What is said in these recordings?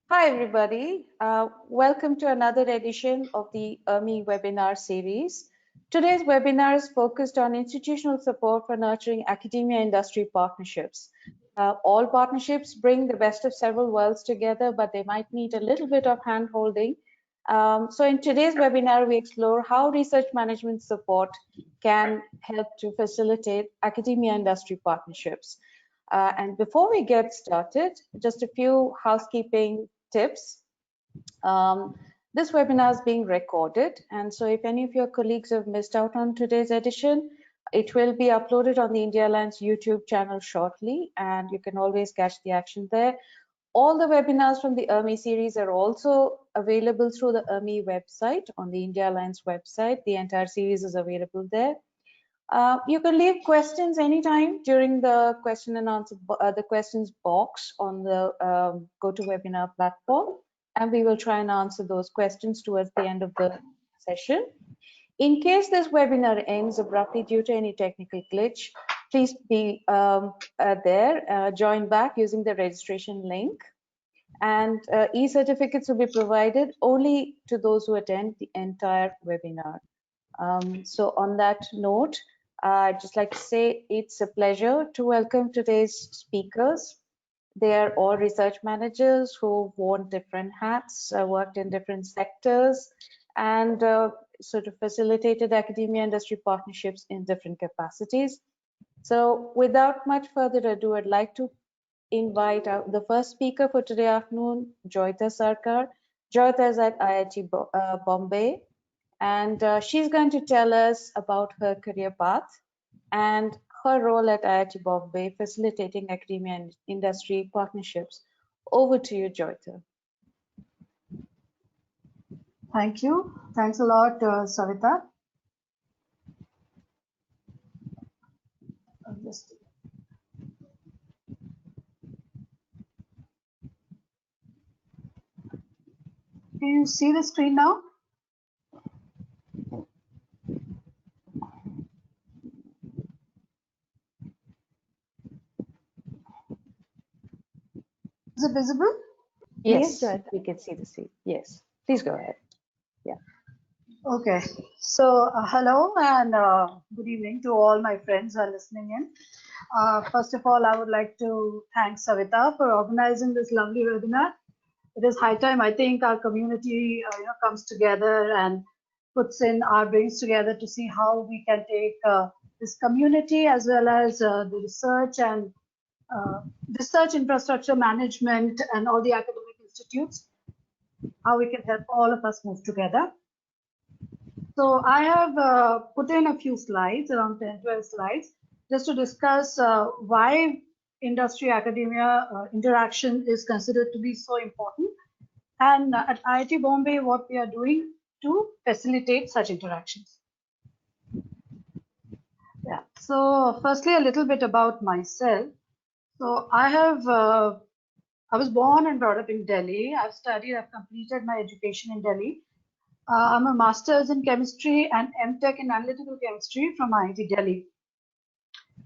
Hi, everybody. Welcome to another edition of the IRMI webinar series. Today's webinar is focused on institutional support for nurturing academia-industry partnerships. All partnerships bring the best of several worlds together, but they might need a little bit of hand-holding. So in today's webinar, we explore how research management support can help to facilitate academia-industry partnerships. And before we get started, just a few housekeeping tips. This webinar is being recorded, and so if any of your colleagues have missed out on today's edition, it will be uploaded on the India Alliance YouTube channel shortly, and you can always catch the action there. All the webinars from the IRMI series are also available through the IRMI website on the India Alliance website. The entire series is available there. You can leave questions anytime during the question and answer, the questions box on the GoToWebinar platform, and we will try and answer those questions towards the end of the session. In case this webinar ends abruptly due to any technical glitch, please be join back using the registration link. And e-certificates will be provided only to those who attend the entire webinar. So on that note, I'd just like to say it's a pleasure to welcome today's speakers. They are all research managers who worn different hats, worked in different sectors, and sort of facilitated academia industry partnerships in different capacities. So without much further ado, I'd like to invite the first speaker for today afternoon, Joyita Sarkar. Joyita is at IIT Bombay, and she's going to tell us about her career path and her role at IIT Bombay facilitating academia and industry partnerships. Over to you, Joyita. Thank you. Thanks a lot, Savita. Can you see the screen now? Is it visible? Yes, we can see the screen. Yes, please go ahead. Yeah. Okay. So hello and good evening to all my friends who are listening in. First of all, I would like to thank Savita for organizing this lovely webinar. It is high time, I think, our community comes together and puts in our brains together to see how we can take this community as well as the research and research infrastructure management and all the academic institutes, how we can help all of us move together. So I have put in a few slides, around 10-12 slides, just to discuss why industry academia interaction is considered to be so important, and at IIT Bombay what we are doing to facilitate such interactions. Yeah. So firstly, a little bit about myself. So I was born and brought up in Delhi. I've completed my education in Delhi. I'm a master's in chemistry and MTech in analytical chemistry from IIT Delhi.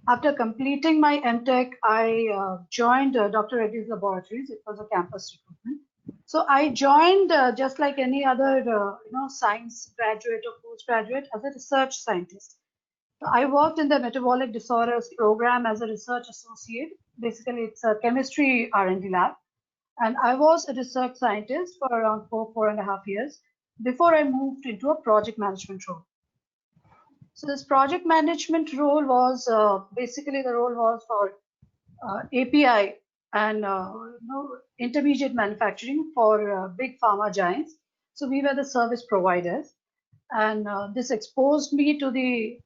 After completing my MTech, I joined Dr. Reddy's Laboratories. It was a campus recruitment. So I joined just like any other science graduate or postgraduate as a research scientist. I worked in the metabolic disorders program as a research associate. Basically, it's a chemistry R&D lab. And I was a research scientist for around 4.5 years before I moved into a project management role. So this project management role was basically the role was for API and intermediate manufacturing for big pharma giants. So we were the service providers, and this exposed me to the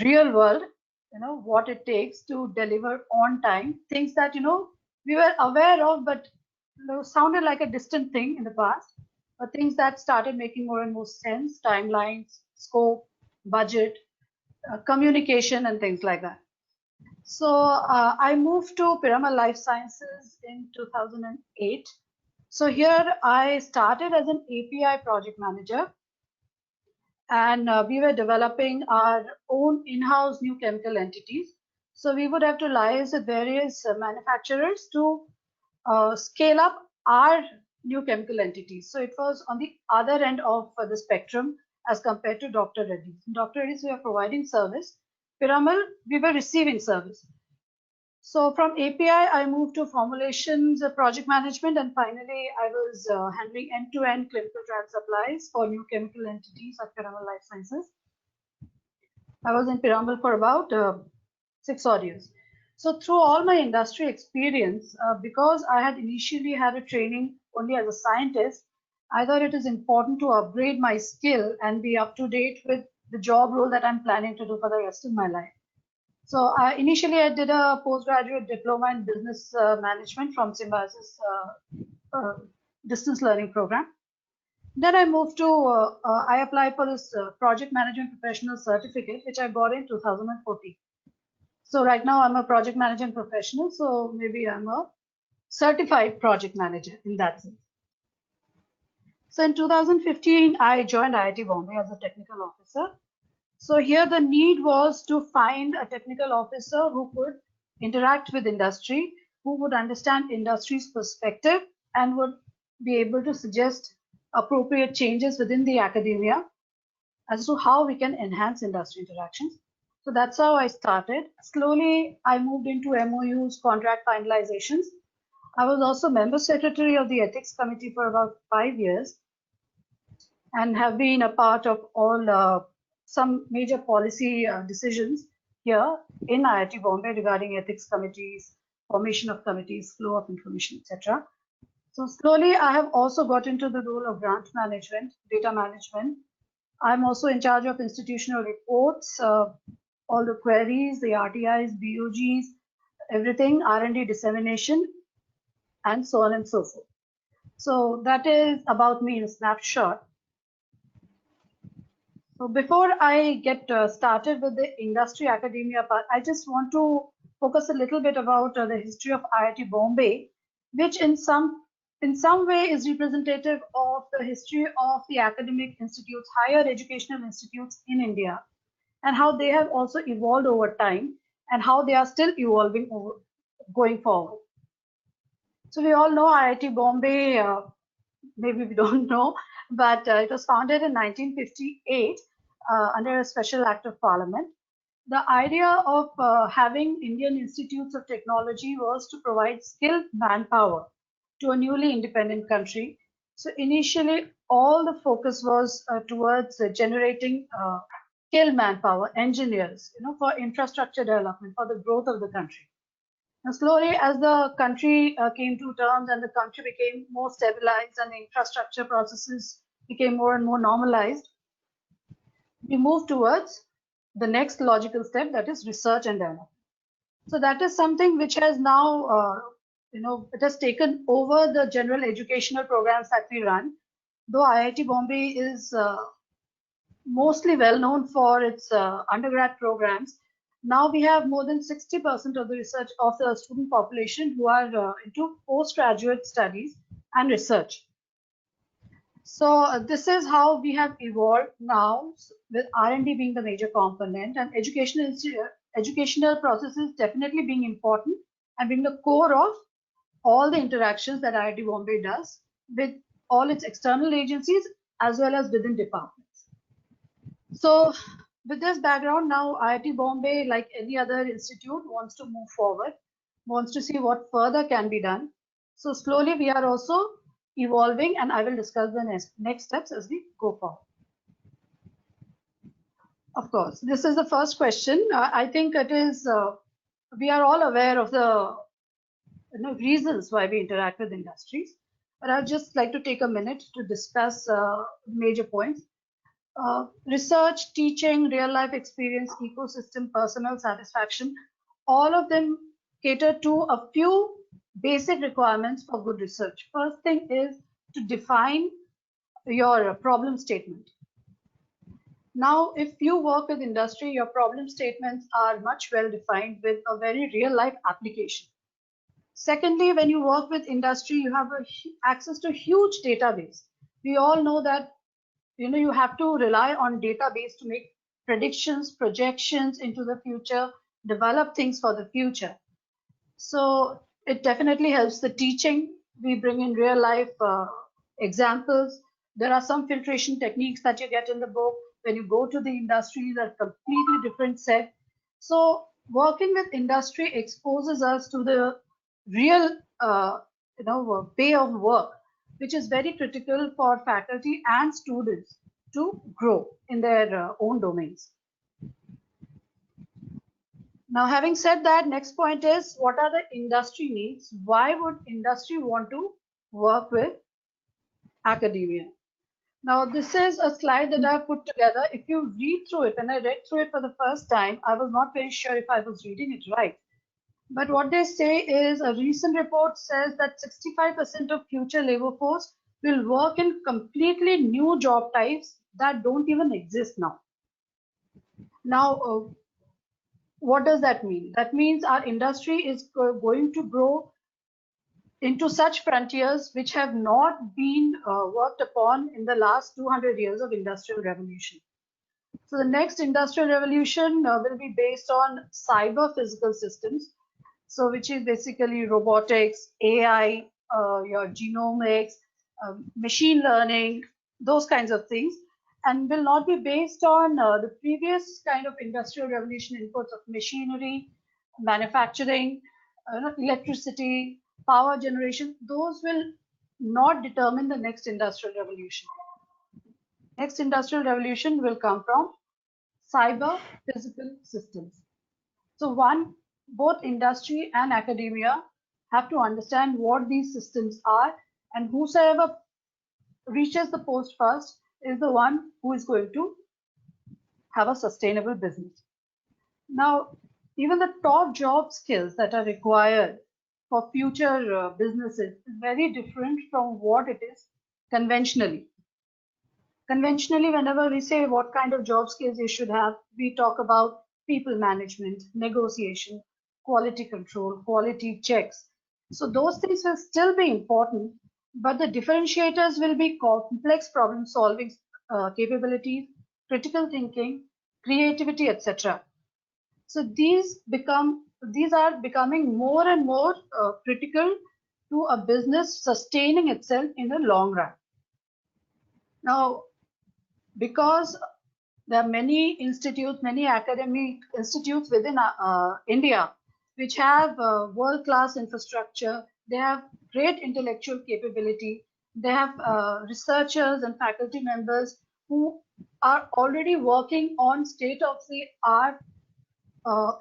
real world, what it takes to deliver on time, things that we were aware of but sounded like a distant thing in the past, but things that started making more and more sense: timelines, scope, budget, communication, and things like that. So I moved to Piramal Life Sciences in 2008. So here I started as an API project manager, and we were developing our own in-house new chemical entities. So we would have to liaise with various manufacturers to scale up our new chemical entities. So it was on the other end of the spectrum as compared to Dr. Reddy's. In Dr. Reddy's, we are providing service. Piramal, we were receiving service. So from API, I moved to formulations, project management, and finally, I was handling end-to-end clinical trial supplies for new chemical entities at Piramal Life Sciences. I was in Piramal for about 6 odd years. So through all my industry experience, because I had initially had a training only as a scientist, I thought it is important to upgrade my skill and be up to date with the job role that I'm planning to do for the rest of my life. So initially I did a postgraduate diploma in business management from Symbiosis distance learning program. Then I moved to, I applied for this project management professional certificate, which I got in 2014. So right now I'm a project management professional, so maybe I'm a certified project manager in that sense. So in 2015, I joined IIT Bombay as a technical officer. So here the need was to find a technical officer who could interact with industry, who would understand industry's perspective and would be able to suggest appropriate changes within the academia as to how we can enhance industry interactions. So that's how I started. Slowly, I moved into MOUs, contract finalizations. I was also member secretary of the ethics committee for about 5 years and have been a part of all some major policy decisions here in IIT Bombay regarding ethics committees, formation of committees, flow of information, etc. So slowly, I have also got into the role of grant management, data management. I'm also in charge of institutional reports, all the queries, the RTIs, BOGs, everything, R&D dissemination, and so on and so forth. So that is about me in a snapshot. So before I get started with the industry academia part, I just want to focus a little bit about the history of IIT Bombay, which in some way is representative of the history of the academic institutes, higher educational institutes in India, and how they have also evolved over time and how they are still evolving going forward. So we all know IIT Bombay, maybe we don't know, but it was founded in 1958 under a special act of parliament. The idea of having Indian institutes of technology was to provide skilled manpower to a newly independent country. So initially, all the focus was towards generating skilled manpower, engineers, for infrastructure development, for the growth of the country. And slowly, as the country came to terms and the country became more stabilized and the infrastructure processes became more and more normalized, we moved towards the next logical step, that is research and development. So that is something which has now, it has taken over the general educational programs that we run. Though IIT Bombay is mostly well known for its undergrad programs, now we have more than 60% of the research of the student population who are into postgraduate studies and research. So this is how we have evolved now, with R&D being the major component and educational processes definitely being important and being the core of all the interactions that IIT Bombay does with all its external agencies as well as within departments. So with this background, now IIT Bombay, like any other institute, wants to move forward, wants to see what further can be done. So slowly we are also evolving, and I will discuss the next steps as we go forward. Of course, this is the first question. I think it is, we are all aware of the reasons why we interact with industries, but I'd just like to take a minute to discuss major points. Research, teaching, real life experience, ecosystem, personal satisfaction, all of them cater to a few basic requirements for good research. First thing is to define your problem statement. Now, if you work with industry, your problem statements are much well defined with a very real life application. Secondly, when you work with industry, you have access to huge database. We all know that you have to rely on database to make predictions, projections into the future, develop things for the future. So it definitely helps the teaching We bring in real life examples. There are some filtration techniques that you get in the book. When you go to the industry, they're completely different set. So working with industry exposes us to the real, way of work, which is very critical for faculty and students to grow in their own domains. Now, having said that, next point is what are the industry needs? Why would industry want to work with academia? Now, this is a slide that I've put together. If you read through it, and I read through it for the first time, I was not very sure if I was reading it right. But what they say is a recent report says that 65% of future labor force will work in completely new job types that don't even exist now. Now, what does that mean? That means our industry is going to grow into such frontiers which have not been worked upon in the last 200 years of industrial revolution. So the next industrial revolution will be based on cyber physical systems. So which is basically robotics, AI, your genomics, machine learning, those kinds of things, and will not be based on the previous kind of industrial revolution inputs of machinery, manufacturing, electricity, power generation. Those will not determine the next industrial revolution. Next industrial revolution will come from cyber physical systems. So both industry and academia have to understand what these systems are, and whosoever reaches the post first is the one who is going to have a sustainable business. Now, even the top job skills that are required for future businesses is very different from what it is conventionally. Conventionally, whenever we say what kind of job skills you should have, we talk about people management, negotiation, quality control, quality checks. So those things will still be important, but the differentiators will be complex problem solving capabilities, critical thinking, creativity, etc. So these are becoming more and more critical to a business sustaining itself in the long run. Now, because there are many institutes, many academic institutes within India, which have world-class infrastructure. They have great intellectual capability. They have researchers and faculty members who are already working on state-of-the-art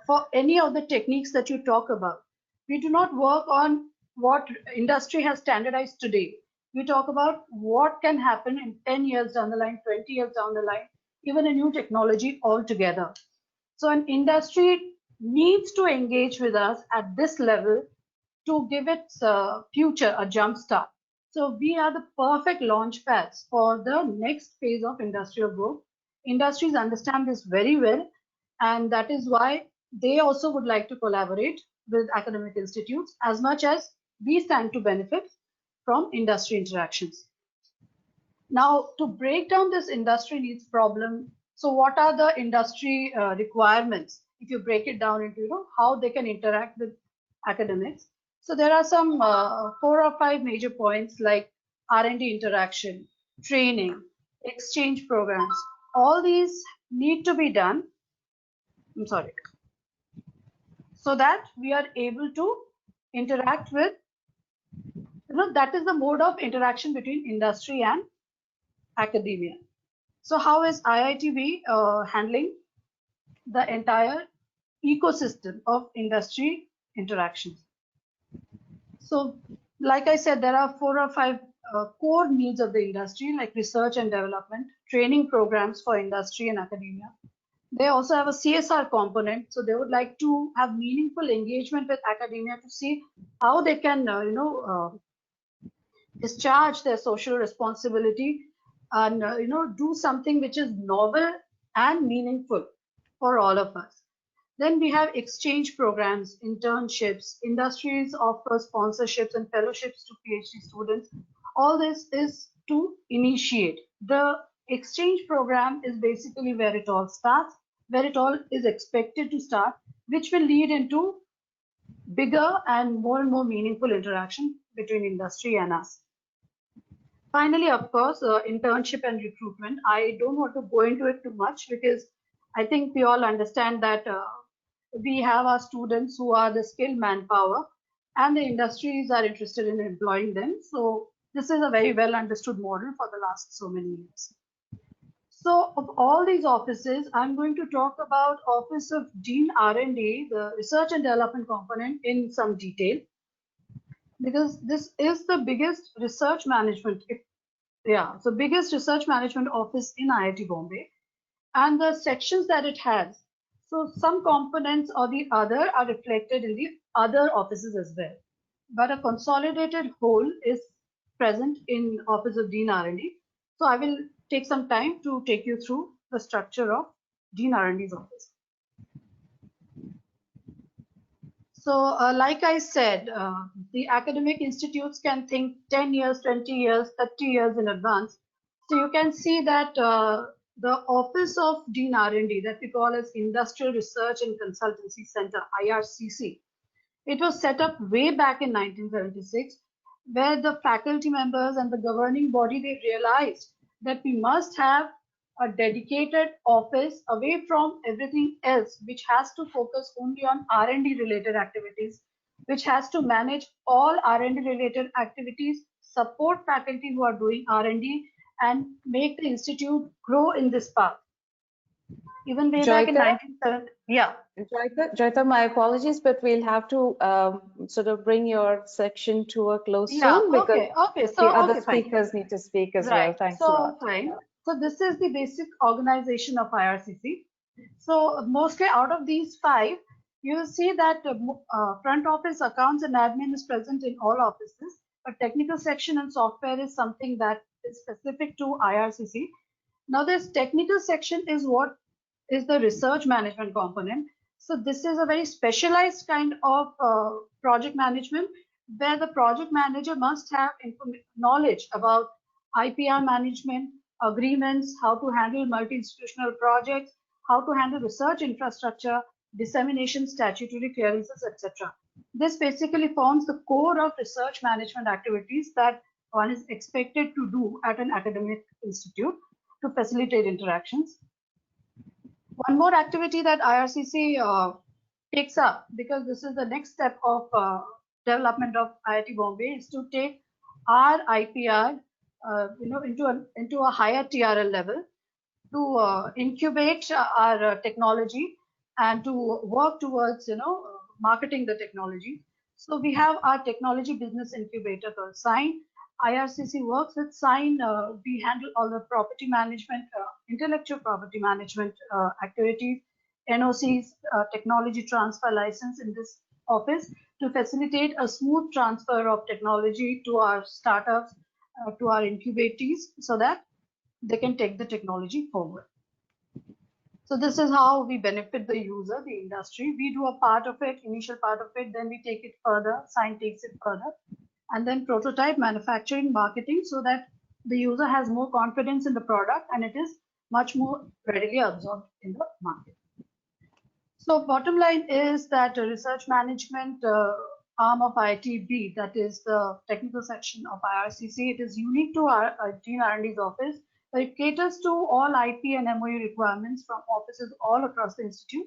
for any of the techniques that you talk about. We do not work on what industry has standardized today. We talk about what can happen in 10 years down the line, 20 years down the line, even a new technology altogether. So an industry needs to engage with us at this level to give its future a jump start. So we are the perfect launch pads for the next phase of industrial growth. Industries understand this very well, and that is why they also would like to collaborate with academic institutes as much as we stand to benefit from industry interactions. Now, to break down this industry needs problem, so what are the industry requirements? If you break it down into how they can interact with academics, so there are some 4 or 5 major points like R&D interaction, training, exchange programs. All these need to be done. I'm sorry, so that we are able to interact with. That is the mode of interaction between industry and academia. So how is IITB handling the entire ecosystem of industry interactions? So like I said, there are 4 or 5 core needs of the industry, like research and development, training programs for industry and academia. They also have a CSR component, so they would like to have meaningful engagement with academia to see how they can discharge their social responsibility and do something which is novel and meaningful for all of us. Then we have exchange programs, internships, industries offer sponsorships and fellowships to PhD students. All this is to initiate. The exchange program is basically where it all starts, where it all is expected to start, which will lead into bigger and more meaningful interaction between industry and us. Finally, of course, internship and recruitment. I don't want to go into it too much because I think we all understand that we have our students who are the skilled manpower and the industries are interested in employing them. So this is a very well understood model for the last so many years. So of all these offices, I'm going to talk about Office of Dean R&D, the research and development component, in some detail, because this is the biggest research management, so biggest research management office in IIT Bombay, and the sections that it has. So some components or the other are reflected in the other offices as well, but a consolidated whole is present in Office of Dean R&D. So I will take some time to take you through the structure of Dean R&D's office. So like I said, the academic institutes can think 10 years, 20 years, 30 years in advance. So you can see that the Office of Dean R&D, that we call as Industrial Research and Consultancy Center, IRCC, it was set up way back in 1976, where the faculty members and the governing body, they realized that we must have a dedicated office away from everything else, which has to focus only on R&D related activities, which has to manage all R&D related activities, support faculty who are doing R&D, and make the institute grow in this path. Even way back in 1970, yeah. Joyita, my apologies, but we'll have to sort of bring your section to a close soon because So, the other speakers need to speak as well. Thanks a lot. Fine. So this is the basic organization of IRCC. So mostly out of these 5, you will see that front office, accounts and admin is present in all offices, but technical section and software is something that is specific to IRCC. Now this technical section is what is the research management component. So this is a very specialized kind of project management where the project manager must have knowledge about IPR management, agreements, how to handle multi-institutional projects, how to handle research infrastructure, dissemination, statutory clearances, etc. This basically forms the core of research management activities that one is expected to do at an academic institute to facilitate interactions. One more activity that IRCC takes up, because this is the next step of development of IIT Bombay, is to take our IPR into a higher TRL level, to incubate our technology and to work towards marketing the technology. So we have our technology business incubator called Sign. IRCC works with Sign. We handle all the property management, intellectual property management activities, NOCs, technology transfer license in this office to facilitate a smooth transfer of technology to our startups, to our incubators, so that they can take the technology forward. So this is how we benefit the user, the industry. We do a part of it, initial part of it, then we take it further, Sign takes it further, and then prototype, manufacturing, marketing, so that the user has more confidence in the product and it is much more readily absorbed in the market. So bottom line is that research management arm of IITB, that is the technical section of IRCC, it is unique to our Dean R&D's office, but it caters to all IP and MOU requirements from offices all across the institute.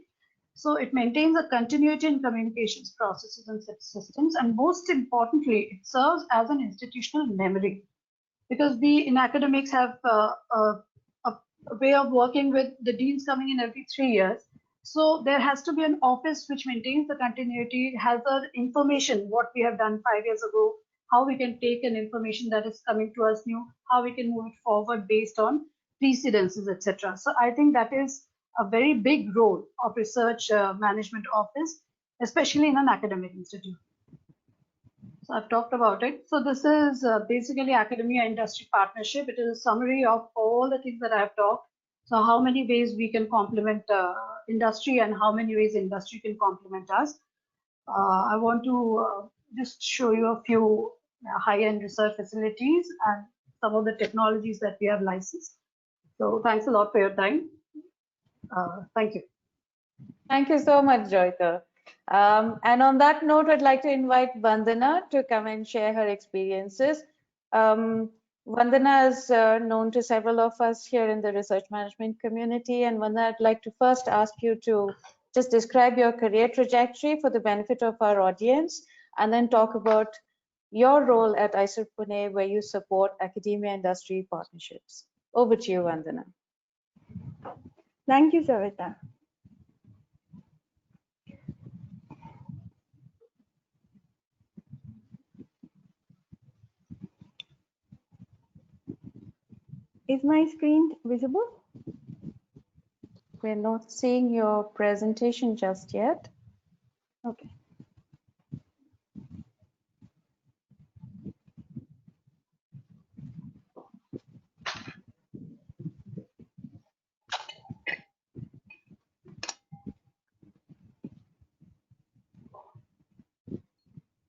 So it maintains a continuity in communications processes and systems, and most importantly, it serves as an institutional memory, because we in academics have a way of working with the deans coming in every 3 years. So there has to be an office which maintains the continuity, has the information, what we have done 5 years ago, how we can take an information that is coming to us new, how we can move it forward based on precedences, etc. So I think that is a very big role of research management office, especially in an academic institute. So I've talked about it. So this is basically academia industry partnership. It is a summary of all the things that I have talked. So how many ways we can complement industry and how many ways industry can complement us. I want to just show you a few high-end research facilities and some of the technologies that we have licensed. So thanks a lot for your time. Thank you. Thank you so much, Joyita. And on that note, I'd like to invite Vandana to come and share her experiences. Vandana is known to several of us here in the research management community. And Vandana, I'd like to first ask you to just describe your career trajectory for the benefit of our audience, and then talk about your role at ISER Pune, where you support academia-industry partnerships. Over to you, Vandana. Thank you, Joyita. Is my screen visible? We're not seeing your presentation just yet. Okay.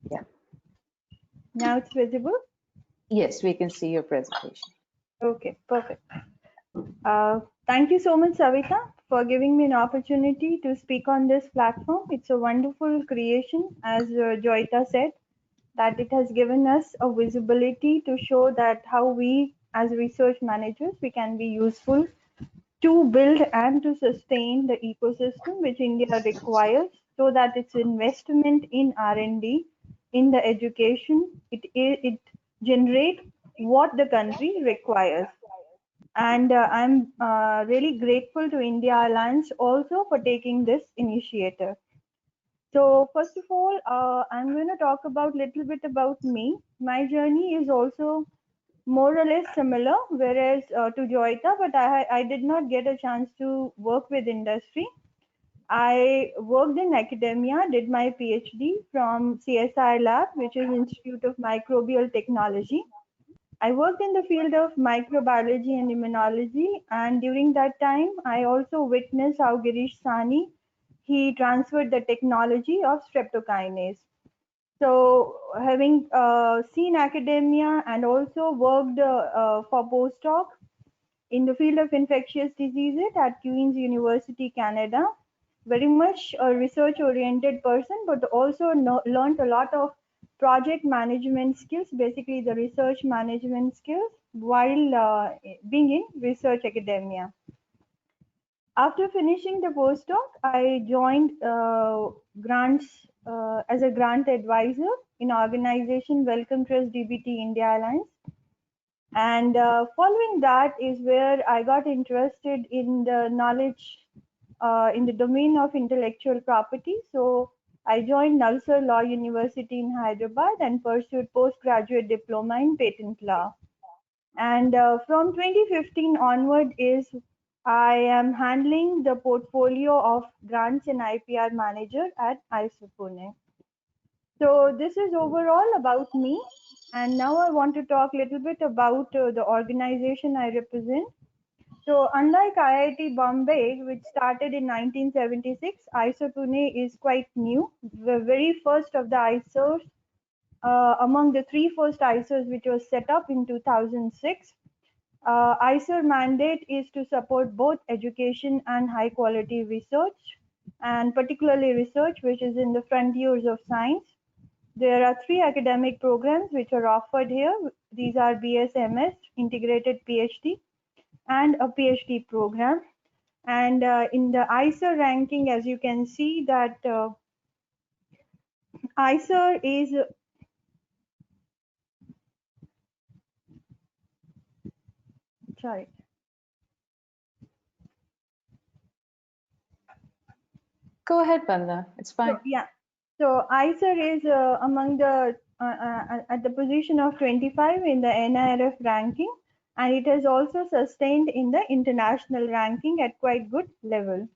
Yeah. Now it's visible? Yes, we can see your presentation. Okay, perfect. Thank you so much, Savita, for giving me an opportunity to speak on this platform. It's a wonderful creation, as Joyita said, that it has given us a visibility to show that how we, as research managers, we can be useful to build and to sustain the ecosystem which India requires, so that its investment in R&D, in the education, it generate what the country requires. And I'm really grateful to India Alliance also for taking this initiative. So first of all, I'm going to talk about little bit about me. My journey is also more or less similar, whereas to Joyita, but I did not get a chance to work with industry. I worked in academia, did my PhD from CSI Lab, which is Institute of Microbial Technology. I worked in the field of microbiology and immunology, and during that time, I also witnessed how Girish Sani, he transferred the technology of streptokinase. So having seen academia and also worked for postdoc in the field of infectious diseases at Queen's University, Canada, very much a research oriented person, but also learned a lot of project management skills, basically the research management skills, while being in research academia. After finishing the postdoc, I joined grants as a grant advisor in organization Wellcome Trust India Alliance. And following that is where I got interested in the knowledge in the domain of intellectual property. So I joined Nalsar Law University in Hyderabad and pursued postgraduate diploma in patent law. And from 2015 onward is I am handling the portfolio of grants and IPR manager at ISER Pune. So this is overall about me. And now I want to talk a little bit about the organization I represent. So unlike IIT Bombay, which started in 1976, ISER Pune is quite new. The very first of the ISERs, among the three first ISERs which was set up in 2006. ISER mandate is to support both education and high quality research, and particularly research which is in the frontiers of science. There are three academic programs which are offered here. These are BSMS, Integrated PhD, and a PhD program. And in the ISER ranking, as you can see that ISER is sorry. Go ahead, Vandana. It's fine. So, yeah. So ISER is among the at the position of 25 in the NIRF ranking, and it has also sustained in the international ranking at quite good level.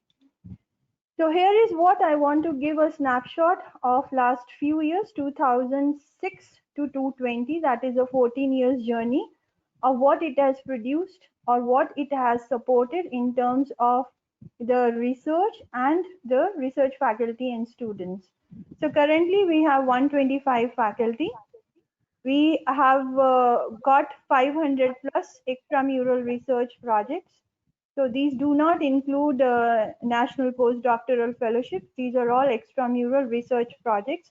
So here is what I want to give a snapshot of last few years, 2006 to 2020, that is a 14 years journey of what it has produced or what it has supported in terms of the research and the research faculty and students. So currently we have 125 faculty. We have got 500 plus extramural research projects. So these do not include national postdoctoral fellowships. These are all extramural research projects,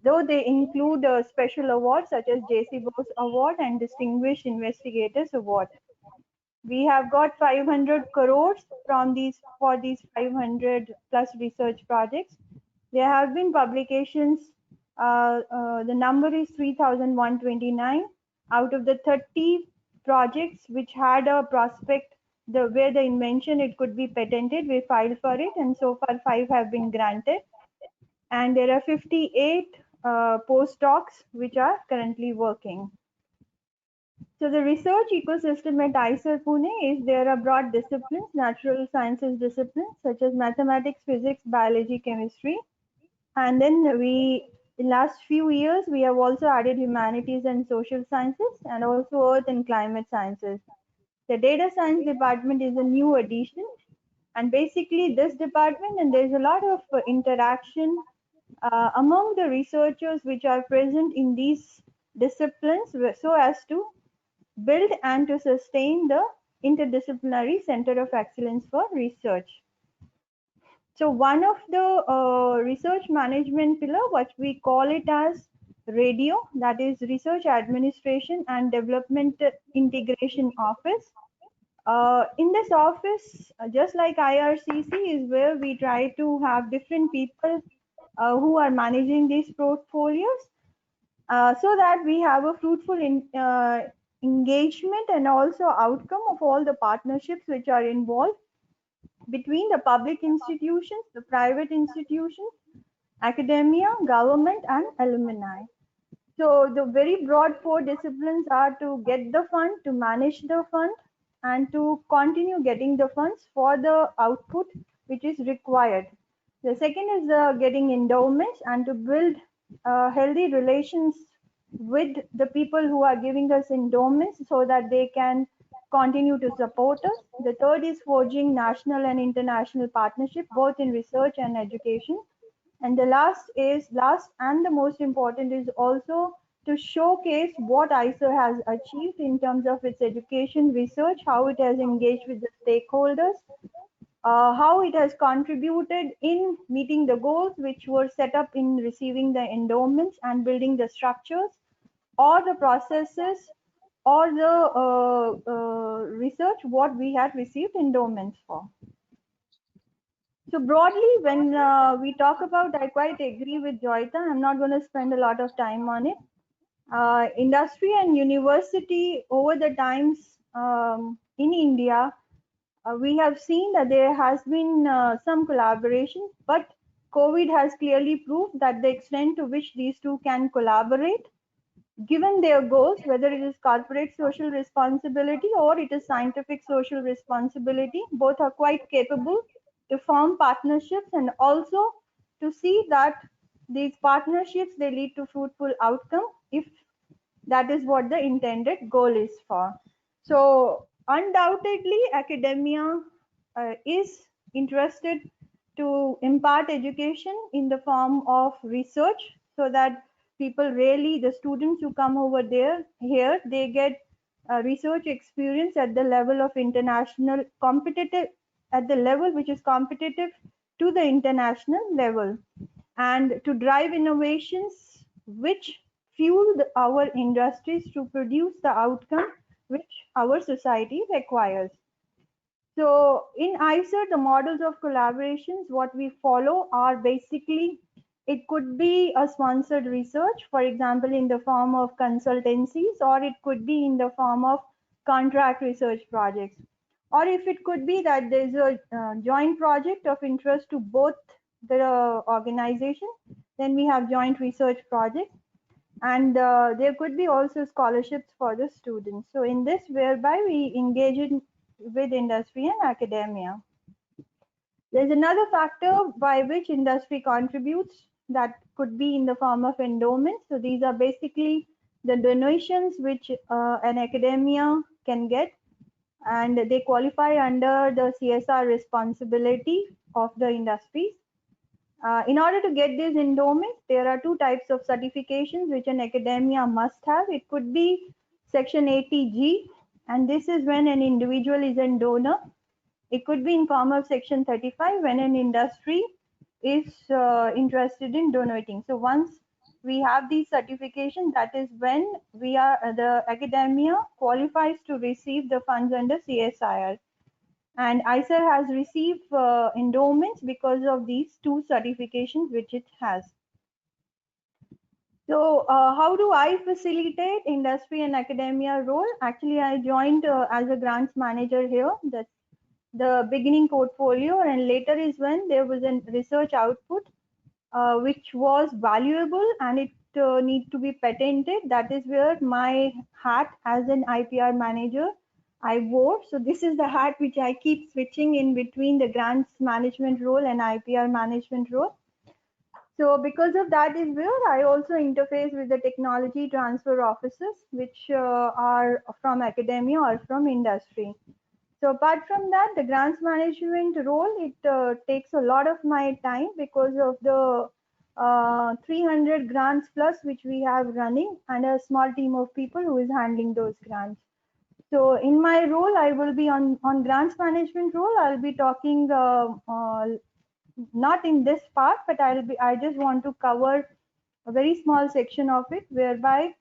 though they include special awards such as J.C. Bose Award and Distinguished Investigators Award. We have got 500 crores from these for these 500 plus research projects. There have been publications. The number is 3,129 out of the 30 projects which had a prospect where the invention it could be patented. We filed for it, and so far 5 have been granted. And there are 58 postdocs which are currently working. So the research ecosystem at IISER Pune is there are broad disciplines, natural sciences disciplines such as mathematics, physics, biology, chemistry. And then in last few years, we have also added humanities and social sciences and also earth and climate sciences. The data science department is a new addition. And basically this department, and there's a lot of interaction among the researchers which are present in these disciplines so as to build and to sustain the interdisciplinary center of excellence for research. So one of the research management pillar, what we call it as RADIO, that is Research Administration and Development Integration Office. In this office, just like IRCC is where we try to have different people who are managing these portfolios so that we have a fruitful engagement and also outcome of all the partnerships which are involved between the public institutions, the private institutions, academia, government, and alumni. So the very broad 4 disciplines are to get the fund, to manage the fund, and to continue getting the funds for the output which is required. The second is getting endowments and to build healthy relations with the people who are giving us endowments so that they can continue to support us. The third is forging national and international partnership, both in research and education. And the last and the most important is also to showcase what IISER has achieved in terms of its education research, how it has engaged with the stakeholders, how it has contributed in meeting the goals which were set up in receiving the endowments and building the structures or the processes or the research what we had received endowments for. So broadly, when we talk about, I quite agree with Joyita. I'm not going to spend a lot of time on it. Industry and university over the times in India, we have seen that there has been some collaboration, but COVID has clearly proved that the extent to which these two can collaborate, given their goals, whether it is corporate social responsibility or it is scientific social responsibility, both are quite capable to form partnerships and also to see that these partnerships they lead to fruitful outcome if that is what the intended goal is for. So undoubtedly academia is interested to impart education in the form of research so that people really, the students who come over there here, they get research experience at the level of international competitive, at the level which is competitive to the international level, and to drive innovations which fuel our industries to produce the outcome which our society requires. So in IISER, the models of collaborations, what we follow are basically, it could be a sponsored research, for example, in the form of consultancies, or it could be in the form of contract research projects. Or if it could be that there's a joint project of interest to both the organization, then we have joint research projects. And there could be also scholarships for the students. So in this, whereby we engage in with industry and academia. There's another factor by which industry contributes that could be in the form of endowments. So these are basically the donations which an academia can get, and they qualify under the CSR responsibility of the industries. In order to get these endowments, there are 2 types of certifications which an academia must have. It could be Section 80G, and this is when an individual is a donor, It could be in form of Section 35 when an industry is interested in donating. So once we have these certifications, that is when the academia qualifies to receive the funds under CSIR. And ICER has received endowments because of these two certifications which it has. So how do I facilitate industry and academia role? Actually, I joined as a grants manager here. That's the beginning portfolio, and later is when there was a research output which was valuable and it need to be patented. That is where my hat as an IPR manager I wore. So this is the hat which I keep switching in between the grants management role and IPR management role. So because of that is where I also interface with the technology transfer offices, which are from academia or from industry. So apart from that, the grants management role, it takes a lot of my time because of the 300 grants plus which we have running and a small team of people who is handling those grants. So in my role, I will be on grants management role. I'll be talking not in this part, but I just want to cover a very small section of it whereby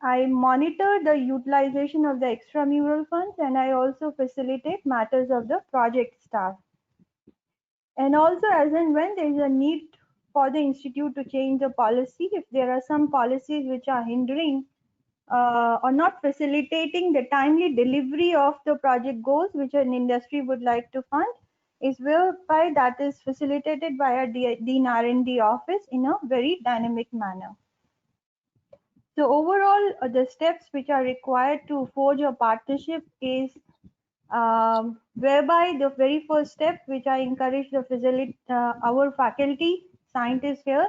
I monitor the utilization of the extramural funds, and I also facilitate matters of the project staff. And also as and when there is a need for the institute to change the policy, if there are some policies which are hindering or not facilitating the timely delivery of the project goals which an industry would like to fund, is whereby that is facilitated by our Dean R&D office in a very dynamic manner. So overall, the steps which are required to forge a partnership is whereby the very first step, which I encourage our faculty scientists here,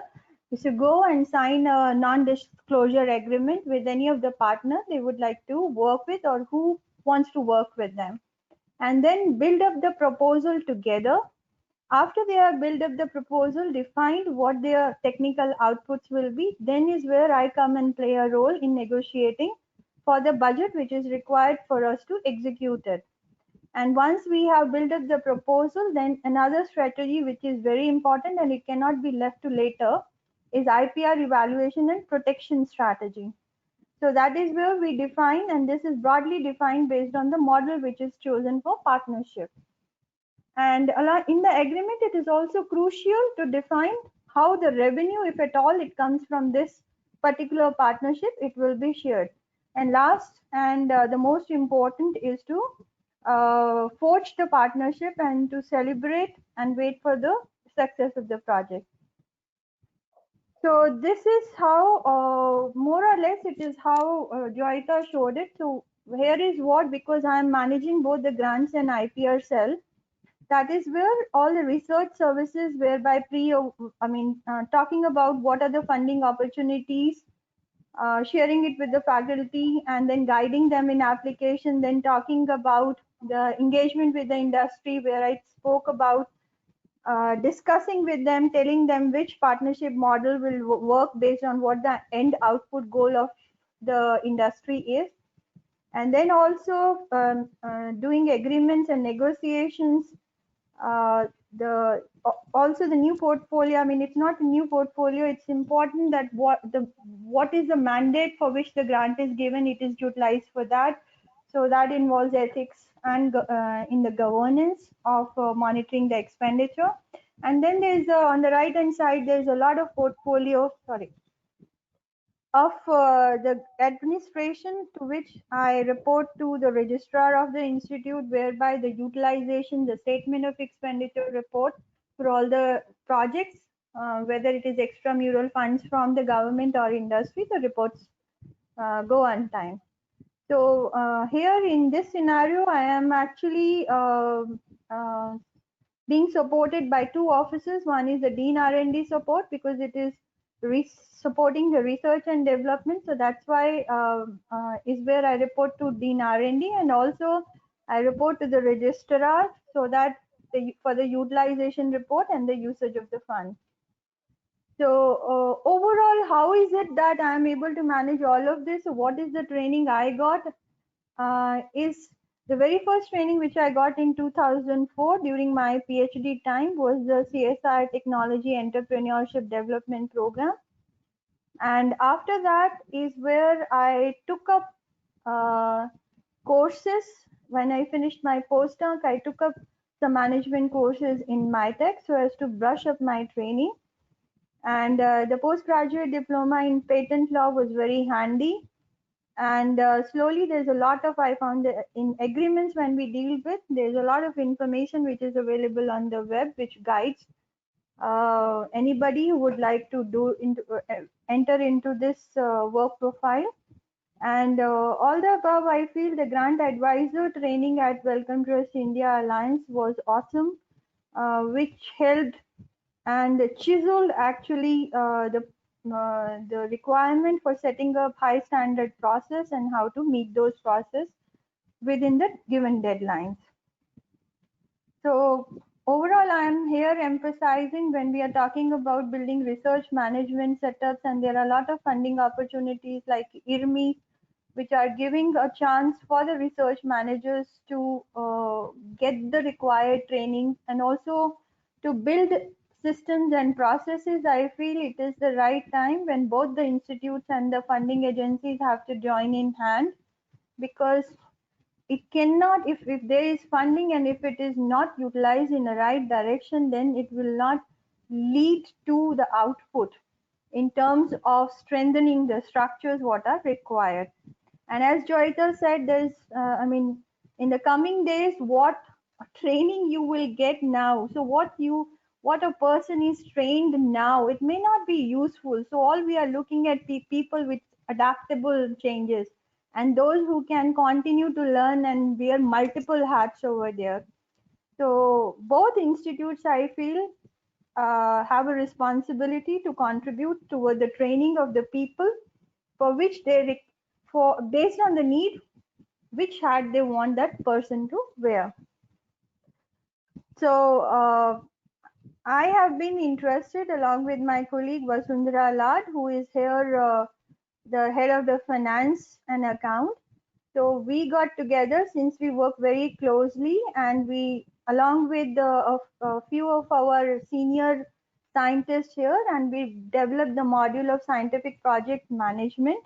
is to go and sign a non-disclosure agreement with any of the partners they would like to work with or who wants to work with them, and then build up the proposal together. After they have built up the proposal, defined what their technical outputs will be, then is where I come and play a role in negotiating for the budget which is required for us to execute it. And once we have built up the proposal, then another strategy which is very important and it cannot be left to later is IPR evaluation and protection strategy. So that is where we define, and this is broadly defined based on the model which is chosen for partnership. And in the agreement, it is also crucial to define how the revenue, if at all it comes from this particular partnership, it will be shared. And last and the most important is to forge the partnership and to celebrate and wait for the success of the project. So this is how, more or less, it is how Joyita showed it. So here is what, because I am managing both the grants and IPR cell, that is where all the research services whereby talking about what are the funding opportunities, sharing it with the faculty and then guiding them in application, then talking about the engagement with the industry where I spoke about discussing with them, telling them which partnership model will work based on what the end output goal of the industry is. And then also doing agreements and negotiations. Also the new portfolio, I mean, it's not a new portfolio, it's important that what is the mandate for which the grant is given, it is utilized for that. So that involves ethics and in the governance of monitoring the expenditure. And then there's on the right hand side, there's a lot of portfolio, of the administration to which I report to the registrar of the institute, whereby the utilization, the statement of expenditure report for all the projects, whether it is extramural funds from the government or industry, the reports go on time. So here in this scenario, I am actually being supported by two offices. One is the Dean R&D support because it is supporting the research and development. So that's why is where I report to Dean R&D, and also I report to the registrar so that for the utilization report and the usage of the fund. So overall, how is it that I am able to manage all of this? So what is the training I got? Is The very first training which I got in 2004 during my PhD time was the CSR Technology Entrepreneurship Development Program. And after that is where I took up courses. When I finished my postdoc, I took up some management courses in MyTech so as to brush up my training. And the postgraduate diploma in patent law was very handy. And slowly there's a lot of, I found in agreements when we deal with, there's a lot of information which is available on the web which guides anybody who would like to enter into this work profile. And all the above, I feel the grant advisor training at Wellcome Trust India Alliance was awesome, which helped and chiseled actually the requirement for setting up high standard process and how to meet those process within the given deadlines. So overall, I am here emphasizing when we are talking about building research management setups, and there are a lot of funding opportunities like IRMI, which are giving a chance for the research managers to get the required training and also to build systems and processes. I feel it is the right time when both the institutes and the funding agencies have to join in hand, because it cannot, if there is funding and if it is not utilized in the right direction, then it will not lead to the output in terms of strengthening the structures what are required. And as Joyita said, there's, I mean, in the coming days, what training you will get now. So what a person is trained now, it may not be useful. So all we are looking at people with adaptable changes and those who can continue to learn and wear multiple hats over there. So both institutes, I feel, have a responsibility to contribute toward the training of the people for which they based on the need, which hat they want that person to wear. So I have been interested along with my colleague Vasundhara Lad, who is here, the head of the finance and account. So we got together since we work very closely, and we, along with a few of our senior scientists here, and we developed the module of scientific project management.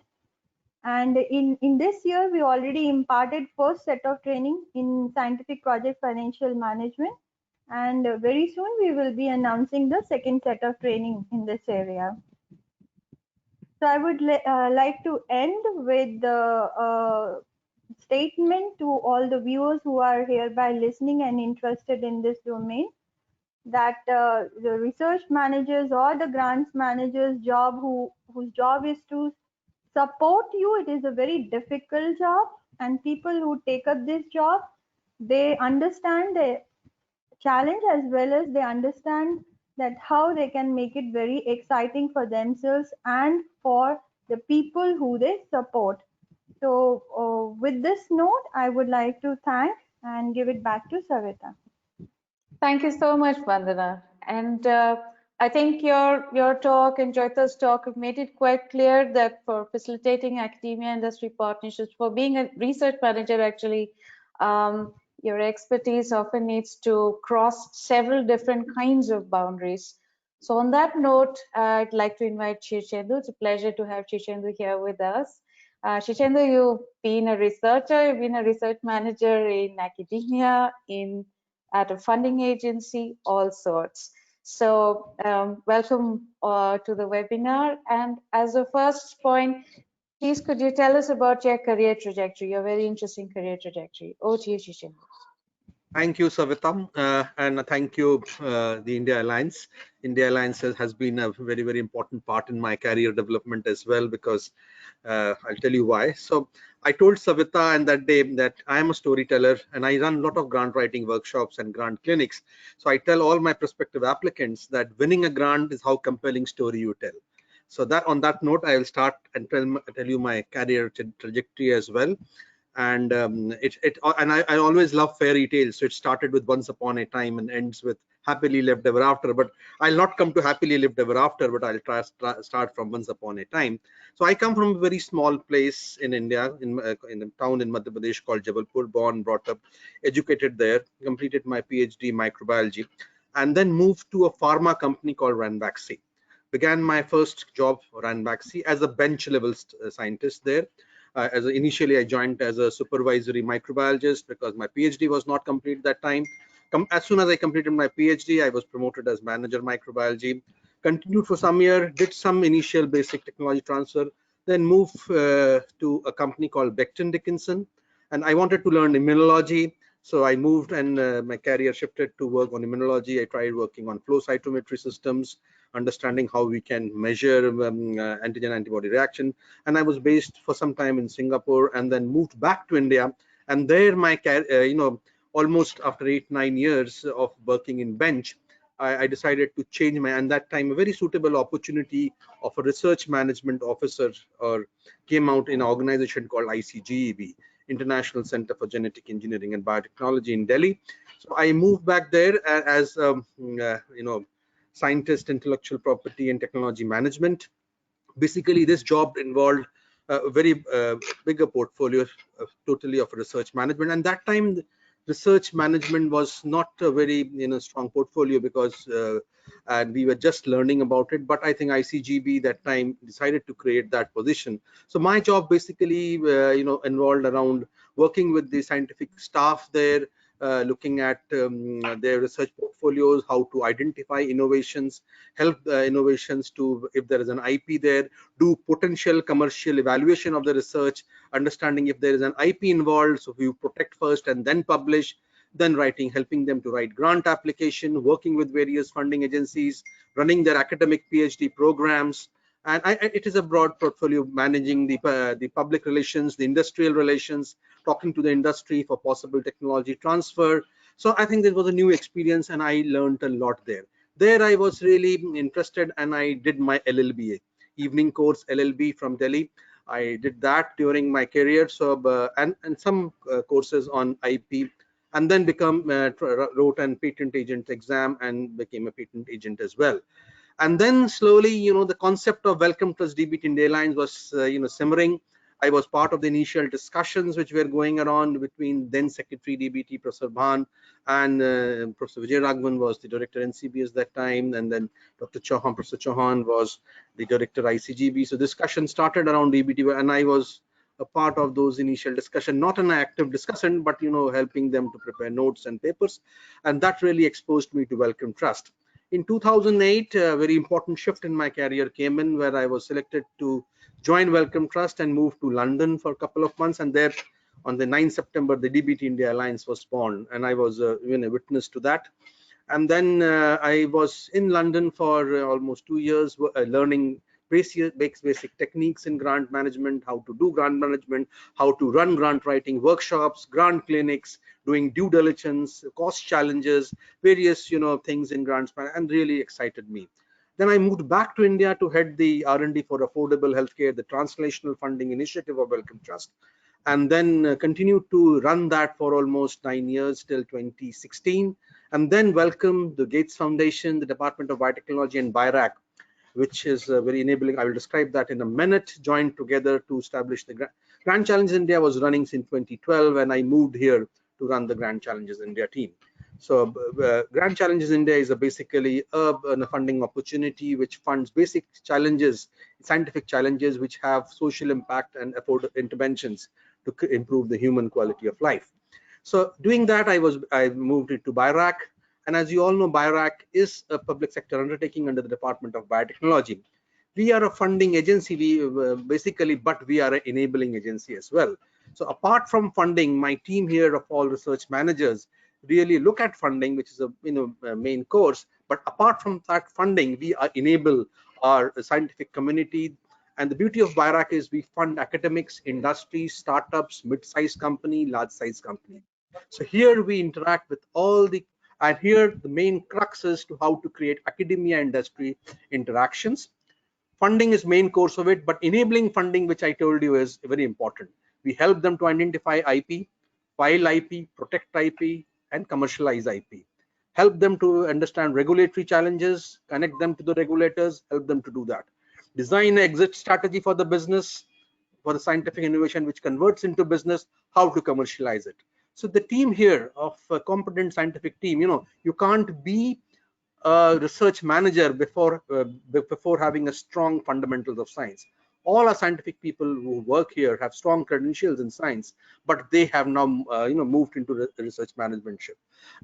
And in this year, we already imparted first set of training in scientific project financial management. And very soon we will be announcing the second set of training in this area. So I would like to end with the statement to all the viewers who are hereby listening and interested in this domain, that the research managers or the grants managers job whose job is to support you, it is a very difficult job, and people who take up this job, they understand the challenge as well as they understand that how they can make it very exciting for themselves and for the people who they support. So with this note, I would like to thank and give it back to Savita. Thank you so much, Vandana. And I think your talk and Joyita's talk have made it quite clear that for facilitating academia industry partnerships, for being a research manager, actually, your expertise often needs to cross several different kinds of boundaries. So on that note, I'd like to invite Shirchendu. It's a pleasure to have Shirchendu here with us. Shirchendu, you've been a researcher, you've been a research manager in academia, at a funding agency, all sorts. So welcome to the webinar. And as a first point, please could you tell us about your career trajectory, your very interesting career trajectory. Over to you, Shirchendu. Thank you, Savita, and thank you, the India Alliance. India Alliance has been a very, very important part in my career development as well, because I'll tell you why. So I told Savita and that day that I am a storyteller and I run a lot of grant writing workshops and grant clinics. So I tell all my prospective applicants that winning a grant is how compelling story you tell. So that on that note, I will start and tell you my career trajectory as well. And I always love fairy tales. So it started with Once Upon a Time and ends with happily lived ever after, but I'll not come to happily lived ever after, but I'll start from once upon a time. So I come from a very small place in India, in a town in Madhya Pradesh called Jabalpur, born, brought up, educated there, completed my PhD in microbiology, and then moved to a pharma company called Ranbaxy. Began my first job for Ranbaxy as a bench level scientist there. Initially, I joined as a supervisory microbiologist because my PhD was not complete that time. As soon as I completed my PhD, I was promoted as manager microbiology. Continued for some year, did some initial basic technology transfer, then moved to a company called Becton Dickinson, and I wanted to learn immunology. So I moved, and my career shifted to work on immunology. I tried working on flow cytometry systems, understanding how we can measure antigen antibody reaction. And I was based for some time in Singapore, and then moved back to India. And there my almost after 8-9 years of working in bench, I decided to change and that time a very suitable opportunity of a research management officer came out in an organization called ICGEB, International Center for Genetic Engineering and Biotechnology in Delhi. So I moved back there as scientist, intellectual property and technology management. Basically, this job involved a very bigger portfolio totally of research management, and that time research management was not a very strong portfolio because and we were just learning about it. But I think ICGB that time decided to create that position. So my job basically involved around working with the scientific staff there, looking at their research portfolios, how to identify innovations, help innovations to, if there is an IP there, do potential commercial evaluation of the research, understanding if there is an IP involved, so we protect first and then publish, then helping them to write grant application, working with various funding agencies, running their academic PhD programs. And it is a broad portfolio, managing the public relations, the industrial relations, talking to the industry for possible technology transfer. So I think this was a new experience, and I learned a lot there. There I was really interested, and I did my LLB, evening course LLB from Delhi. I did that during my career. So and some courses on IP, and then wrote an patent agent exam and became a patent agent as well. And then slowly, the concept of Wellcome Trust DBT India Alliance was, simmering. I was part of the initial discussions which were going around between then Secretary DBT, Professor Bhan, and Professor Vijay Raghavan was the director NCBS that time, and then Dr. Chauhan, Professor Chauhan was the director ICGB. So discussion started around DBT, and I was a part of those initial discussion, not an active discussion, but helping them to prepare notes and papers, and that really exposed me to Wellcome Trust. In 2008, a very important shift in my career came in, where I was selected to join Wellcome Trust and move to London for a couple of months. And there, on the 9th September, the DBT India Alliance was born, and I was a witness to that. And then I was in London for almost 2 years, learning basic techniques in grant management, how to do grant management, how to run grant writing workshops, grant clinics, doing due diligence, cost challenges, various things in grants, and really excited me. Then I moved back to India to head the R&D for affordable healthcare, the translational funding initiative of Wellcome Trust, and then continued to run that for almost 9 years till 2016, and then welcomed the Gates Foundation, the Department of Biotechnology, and BIRAC, which is very enabling. I will describe that in a minute, joined together to establish the Grand Challenges India. Was running since 2012, and I moved here to run the Grand Challenges India team. So Grand Challenges India is basically a funding opportunity which funds basic challenges, scientific challenges which have social impact and afford interventions to improve the human quality of life. So doing that, I moved into BIRAC. And as you all know, BIRAC is a public sector undertaking under the Department of Biotechnology. We are a funding agency, basically, but we are an enabling agency as well. So apart from funding, my team here of all research managers really look at funding, which is a main course. But apart from that funding, we enable our scientific community. And the beauty of BIRAC is we fund academics, industries, startups, mid-sized company, large-sized company. So here we interact with all the, and here the main crux is to how to create academia industry interactions. Funding is main course of it, but enabling funding, which I told you, is very important. We help them to identify IP, file IP, protect IP, and commercialize IP. help them to understand regulatory challenges, connect them to the regulators, help them to do that. Design an exit strategy for the business, for the scientific innovation which converts into business, how to commercialize it. So the team here of a competent scientific team, you can't be a research manager before having a strong fundamentals of science. All our scientific people who work here have strong credentials in science, but they have now moved into research managementship.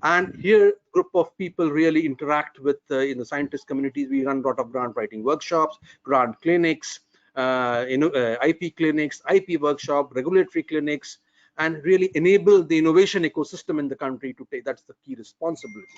And here group of people really interact with in the scientist communities. We run a lot of grant writing workshops, grant clinics, IP clinics, IP workshop, regulatory clinics, and really enable the innovation ecosystem in the country to take. That's the key responsibility.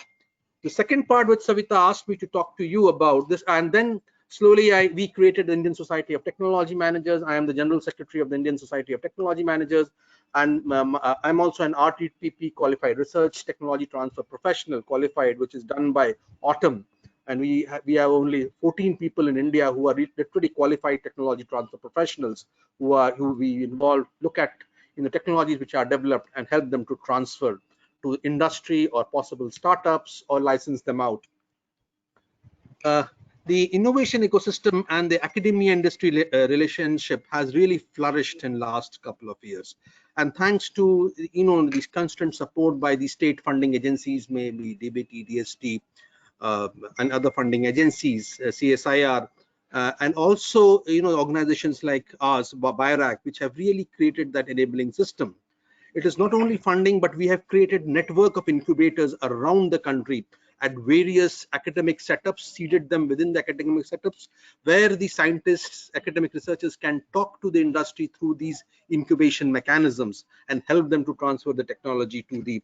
The second part which Savita asked me to talk to you about this, and then slowly we created the Indian Society of Technology Managers. I am the General Secretary of the Indian Society of Technology Managers, and I'm also an RTPP qualified, Research Technology Transfer Professional qualified, which is done by Autumn. And we have only 14 people in India who are literally qualified technology transfer professionals who we involve, look at the technologies which are developed and help them to transfer to industry or possible startups or license them out. The innovation ecosystem and the academia industry relationship has really flourished in last couple of years, and thanks to these constant support by the state funding agencies, maybe DBT, DST, and other funding agencies, CSIR, and also organizations like ours, BIRAC, which have really created that enabling system. It is not only funding, but we have created network of incubators around the country at various academic setups, seeded them within the academic setups, where the scientists, academic researchers can talk to the industry through these incubation mechanisms and help them to transfer the technology to the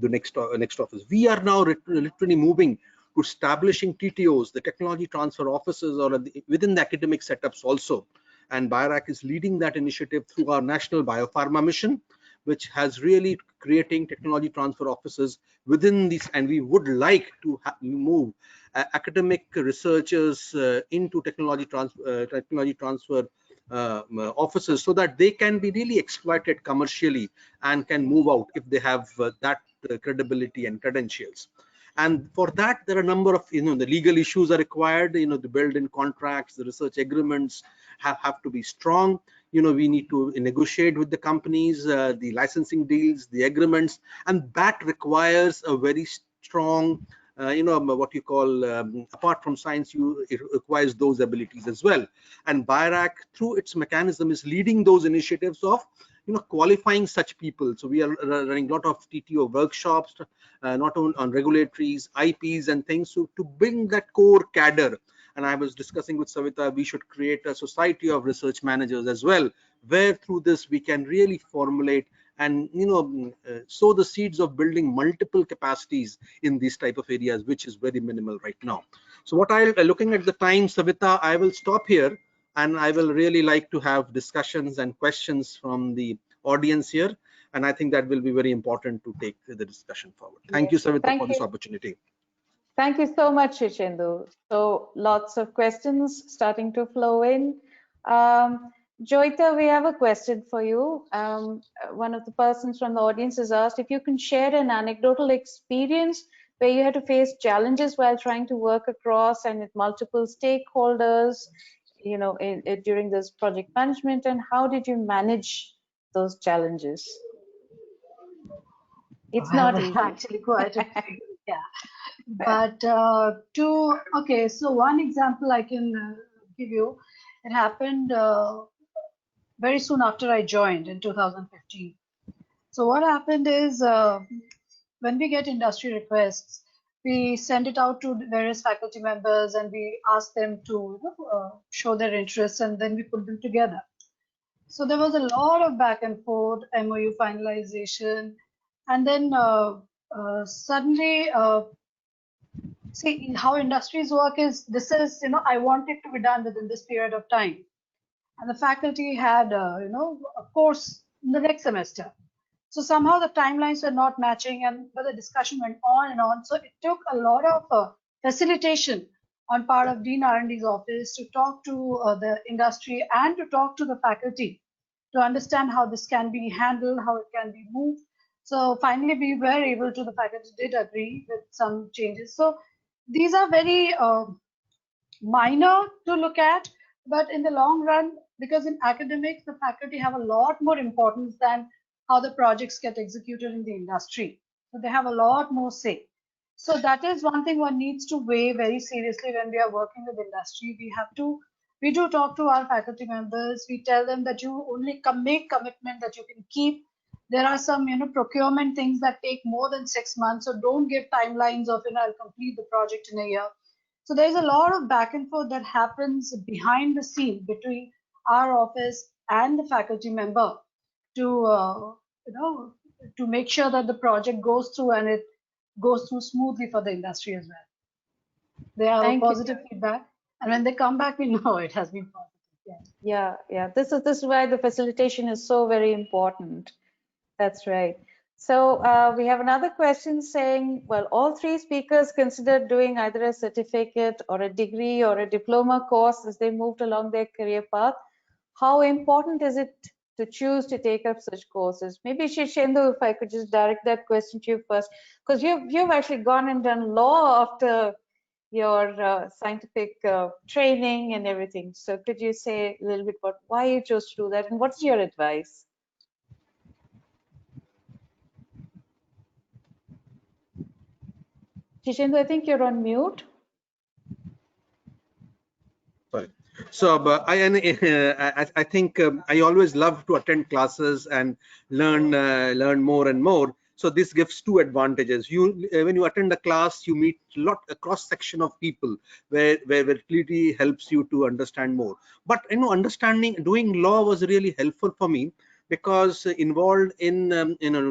next office. We are now literally moving to establishing TTOs, the technology transfer offices, or within the academic setups also. And BIRAC is leading that initiative through our national biopharma mission, which has really creating technology transfer offices within these, and we would like to move academic researchers into technology transfer offices, so that they can be really exploited commercially and can move out if they have that credibility and credentials. And for that, there are a number of the legal issues are required. The build-in contracts, the research agreements have to be strong. We need to negotiate with the companies, the licensing deals, the agreements, and that requires a very strong, what you call, apart from science, it requires those abilities as well. And BIRAC, through its mechanism, is leading those initiatives of qualifying such people. So we are running a lot of TTO workshops, not only on regulatories, IPs, and things, so to bring that core cadre. And I was discussing with Savita, we should create a society of research managers as well, where through this we can really formulate and sow the seeds of building multiple capacities in these type of areas, which is very minimal right now. So what looking at the time, Savita, I will stop here, and I will really like to have discussions and questions from the audience here. And I think that will be very important to take the discussion forward. Thank you, Savita, for this opportunity. Thank you so much, Shichendu. So lots of questions starting to flow in. Joyita, we have a question for you. One of the persons from the audience has asked if you can share an anecdotal experience where you had to face challenges while trying to work across and with multiple stakeholders, during this project management, and how did you manage those challenges? It's not easy. Actually quite a few, yeah. But okay, so one example I can give you, it happened very soon after I joined in 2015. So what happened is when we get industry requests, we send it out to various faculty members and we ask them to show their interests, and then we put them together. So there was a lot of back and forth, MOU finalization, and then suddenly, see how industries work is, this is, I want it to be done within this period of time. And the faculty had, a course in the next semester. So somehow the timelines were not matching, but the discussion went on and on. So it took a lot of facilitation on part of Dean R&D's office to talk to the industry and to talk to the faculty to understand how this can be handled, how it can be moved. So finally, we were able to, the faculty did agree with some changes. So these are very minor to look at, but in the long run, because in academics, the faculty have a lot more importance than how the projects get executed in the industry. So they have a lot more say. So that is one thing one needs to weigh very seriously when we are working with industry. We do talk to our faculty members. We tell them that you only make commitment that you can keep. There are some, procurement things that take more than 6 months. So don't give timelines of, I'll complete the project in a year. So there's a lot of back and forth that happens behind the scene between our office and the faculty member to, to make sure that the project goes through and it goes through smoothly for the industry as well. They have a Thank you. positive feedback, and when they come back, we know it has been positive. Yeah. This is why the facilitation is so very important. That's right. So we have another question saying, well, all three speakers considered doing either a certificate or a degree or a diploma course as they moved along their career path. How important is it to choose to take up such courses? Maybe Shishendu, if I could just direct that question to you first, because you've actually gone and done law after your scientific training and everything. So could you say a little bit about why you chose to do that and what's your advice? Shishendu, I think you're on mute. Sorry. So I think I always love to attend classes and learn more and more. So this gives two advantages. When you attend a class, you meet a cross section of people where it really helps you to understand more. But doing law was really helpful for me because involved in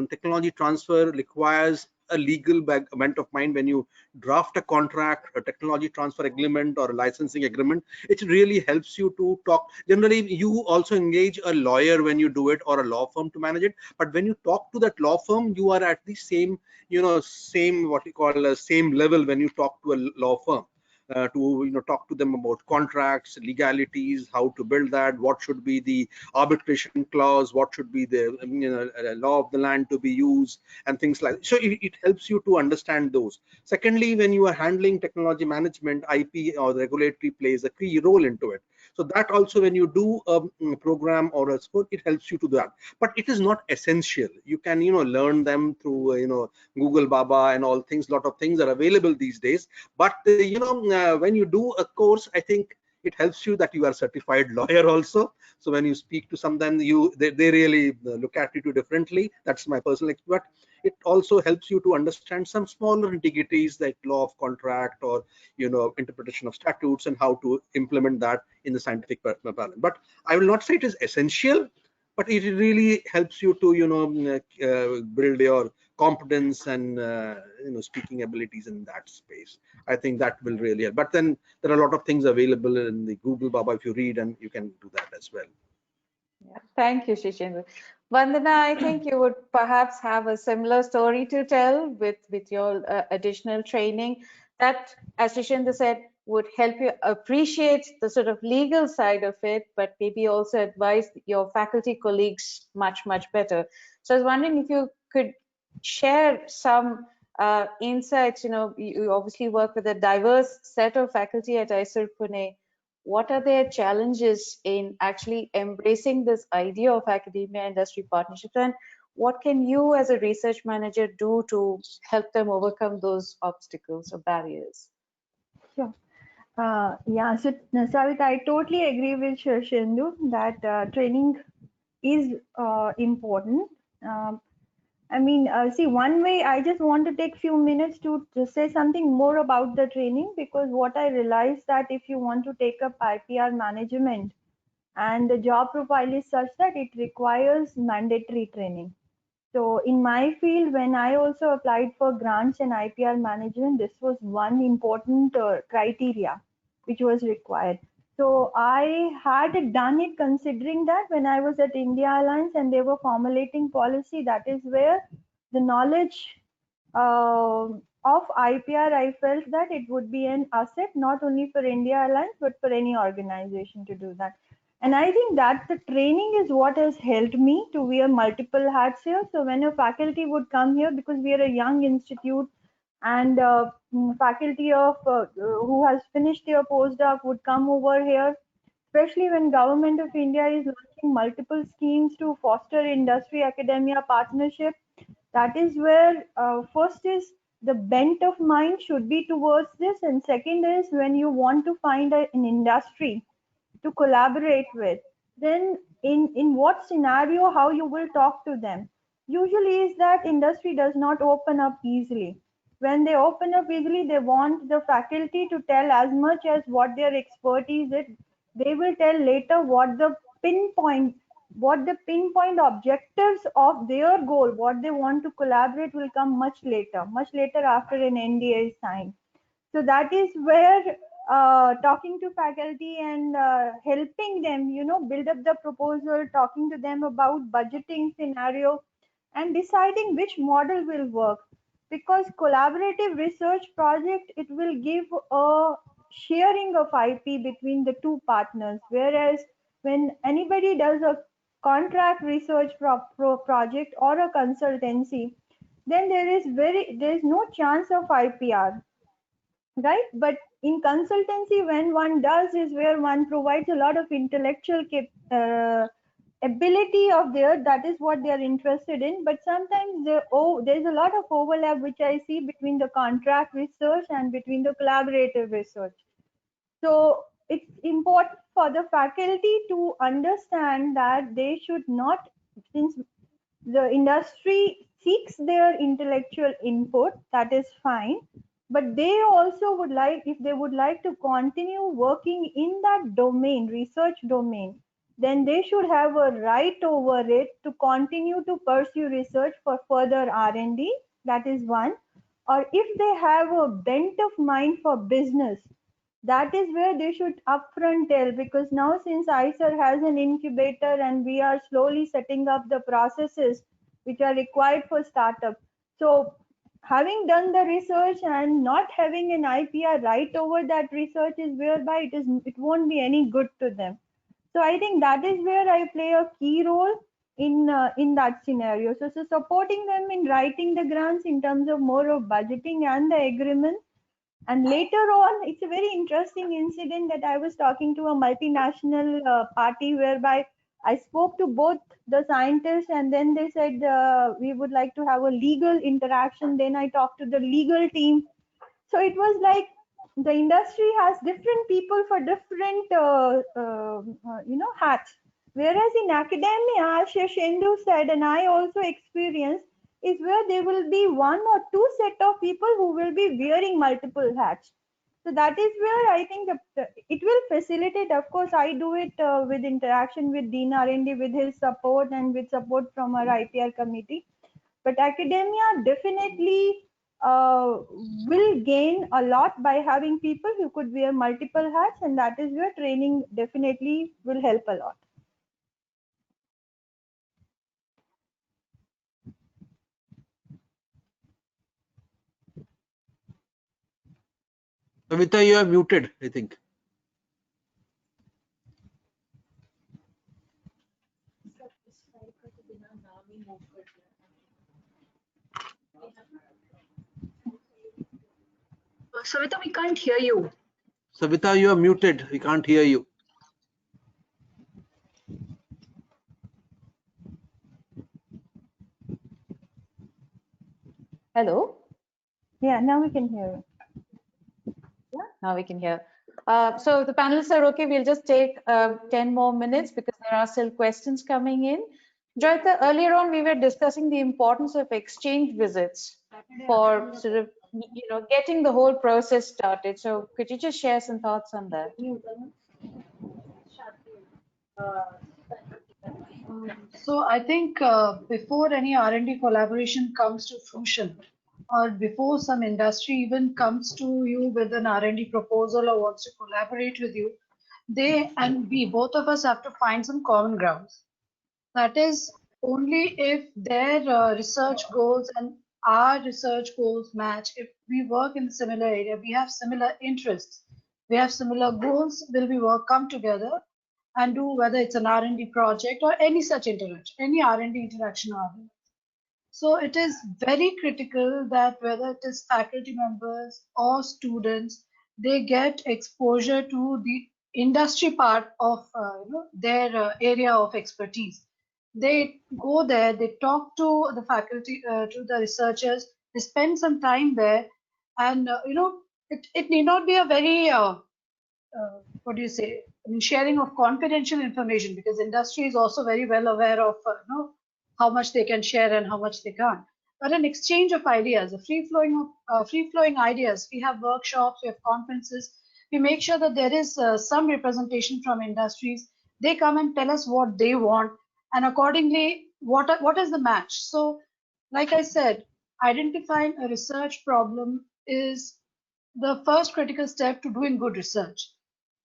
technology transfer requires a legal bent of mind. When you draft a contract, a technology transfer agreement or a licensing agreement, it really helps you to talk. Generally, you also engage a lawyer when you do it or a law firm to manage it. But when you talk to that law firm, you are at the same, what we call a same level when you talk to a law firm. To talk to them about contracts, legalities, how to build that, what should be the arbitration clause, what should be the law of the land to be used, and things like that. So it helps you to understand those. Secondly, when you are handling technology management, IP or the regulatory plays a key role into it. So that also, when you do a program or a sport, it helps you to do that. But it is not essential. You can learn them through Google Baba and all things. Lot of things are available these days. But when you do a course, I think it helps you that you are a certified lawyer also. So when you speak to someone, they really look at you differently. That's my personal experience. It also helps you to understand some smaller nitty-gritties like law of contract or interpretation of statutes and how to implement that in the scientific balance. But I will not say it is essential, but it really helps you to build your competence and speaking abilities in that space. I think that will really help. But then there are a lot of things available in the Google Baba if you read, and you can do that as well. Yeah. Thank you, Shishendu. Vandana, I think you would perhaps have a similar story to tell with your additional training that, as Shishendu said, would help you appreciate the sort of legal side of it, but maybe also advise your faculty colleagues much, much better. So I was wondering if you could share some insights. You obviously work with a diverse set of faculty at ISER Pune. What are their challenges in actually embracing this idea of academia industry partnerships, and what can you as a research manager do to help them overcome those obstacles or barriers? Sure. Yeah, so Savita, I totally agree with Shindu that training is important. See, one way I just want to take few minutes to say something more about the training, because what I realized that if you want to take up IPR management and the job profile is such that it requires mandatory training. So in my field, when I also applied for grants and IPR management, this was one important criteria which was required. So I had done it considering that when I was at India Alliance and they were formulating policy, that is where the knowledge of IPR, I felt that it would be an asset not only for India Alliance but for any organization to do that. And I think that the training is what has helped me to wear multiple hats here. So when a faculty would come here, because we are a young institute, and faculty of who has finished their postdoc would come over here, especially when Government of India is launching multiple schemes to foster industry academia partnership. That is where first is the bent of mind should be towards this, and second is when you want to find an industry to collaborate with, then in what scenario how you will talk to them. Usually is that industry does not open up easily. When they open up easily, they want the faculty to tell as much as what their expertise is. They will tell later what the pinpoint objectives of their goal, what they want to collaborate, will come much later after an NDA is signed. So that is where talking to faculty and helping them, build up the proposal, talking to them about budgeting scenario and deciding which model will work. Because collaborative research project, it will give a sharing of IP between the two partners. Whereas when anybody does a contract research project or a consultancy, then there is no chance of IPR, right? But in consultancy, when one does, is where one provides a lot of intellectual ability of there. That is what they are interested in. But sometimes there's a lot of overlap which I see between the contract research and between the collaborative research. So it's important for the faculty to understand that they should not, since the industry seeks their intellectual input, that is fine, but they also would like, if they would like to continue working in that domain, research domain, then they should have a right over it to continue to pursue research for further R&D. That is one. Or if they have a bent of mind for business, that is where they should upfront tell, because now since ICER has an incubator and we are slowly setting up the processes which are required for startup. So having done the research and not having an IPR right over that research is whereby it won't be any good to them. So I think that is where I play a key role in that scenario. So supporting them in writing the grants in terms of more of budgeting and the agreement. And later on, it's a very interesting incident that I was talking to a multinational party whereby I spoke to both the scientists, and then they said we would like to have a legal interaction. Then I talked to the legal team. So it was like the industry has different people for different hats. Whereas in academia, as Shendu said, and I also experienced, is where there will be one or two set of people who will be wearing multiple hats. So that is where I think it will facilitate. Of course, I do it with interaction with Dean R&D, with his support and with support from our IPR committee. But academia definitely will gain a lot by having people who could wear multiple hats, and that is where training definitely will help a lot. Savita, you are muted, I think. Savita, we can't hear you. Savita, you are muted. We can't hear you. Hello? Yeah, now we can hear you. Yeah, now we can hear. So the panelists are okay. We'll just take 10 more minutes because there are still questions coming in. Joyita, earlier on we were discussing the importance of exchange visits for sort of getting the whole process started. So could you just share some thoughts on that? So I think before any R&D collaboration comes to fruition, or before some industry even comes to you with an R&D proposal or wants to collaborate with you, they and we, both of us, have to find some common grounds. That is, only if their research goals and our research goals match, if we work in a similar area, we have similar interests, we have similar goals, will we come together and do, whether it's an R&D project or any such interaction, any R&D interaction or otherwise. So it is very critical that whether it is faculty members or students, they get exposure to the industry part of their area of expertise. They go there, they talk to the faculty, to the researchers, they spend some time there, and it need not be a very what do you say? I mean, sharing of confidential information, because industry is also very well aware of how much they can share and how much they can't. But an exchange of ideas, a free flowing ideas. We have workshops, we have conferences. We make sure that there is some representation from industries. They come and tell us what they want, and accordingly, what is the match? So, like I said, identifying a research problem is the first critical step to doing good research.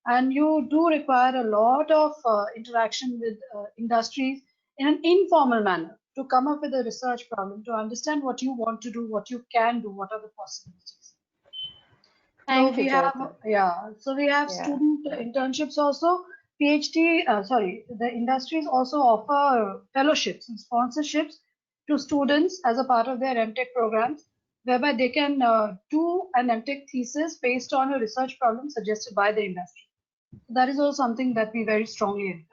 And you do require a lot of interaction with industries in an informal manner to come up with a research problem, to understand what you want to do, what you can do, what are the possibilities. Thank So you, we have, Joyita. so we have Yeah. student internships also. The industries also offer fellowships and sponsorships to students as a part of their MTech programs, whereby they can do an MTech thesis based on a research problem suggested by the industry. That is also something that we very strongly encourage.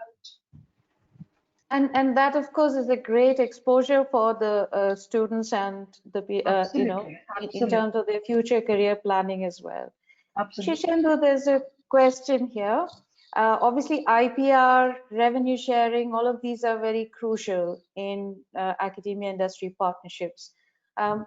And that, of course, is a great exposure for the students and the Absolutely, in absolutely, terms of their future career planning as well. absolutely. Shishendu, there's a question here. Obviously, IPR, revenue sharing, all of these are very crucial in academia industry partnerships.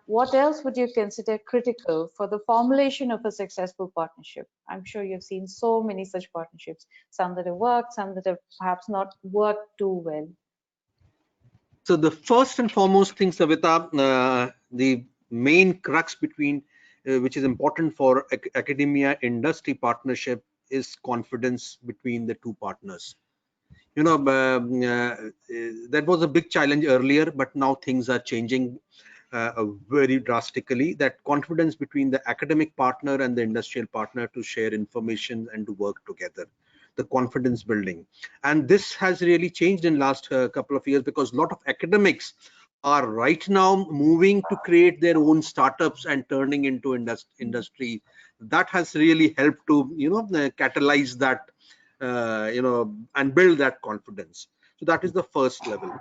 What else would you consider critical for the formulation of a successful partnership? I'm sure you've seen so many such partnerships, some that have worked, some that have perhaps not worked too well. So the first and foremost thing, Savita, the main crux between which is important for academia industry partnership is confidence between the two partners. That was a big challenge earlier, but now things are changing very drastically. That confidence between the academic partner and the industrial partner to share information and to work together, the confidence building. And this has really changed in last couple of years, because a lot of academics are right now moving to create their own startups and turning into industry. That has really helped to catalyze that and build that confidence. So that is the first level.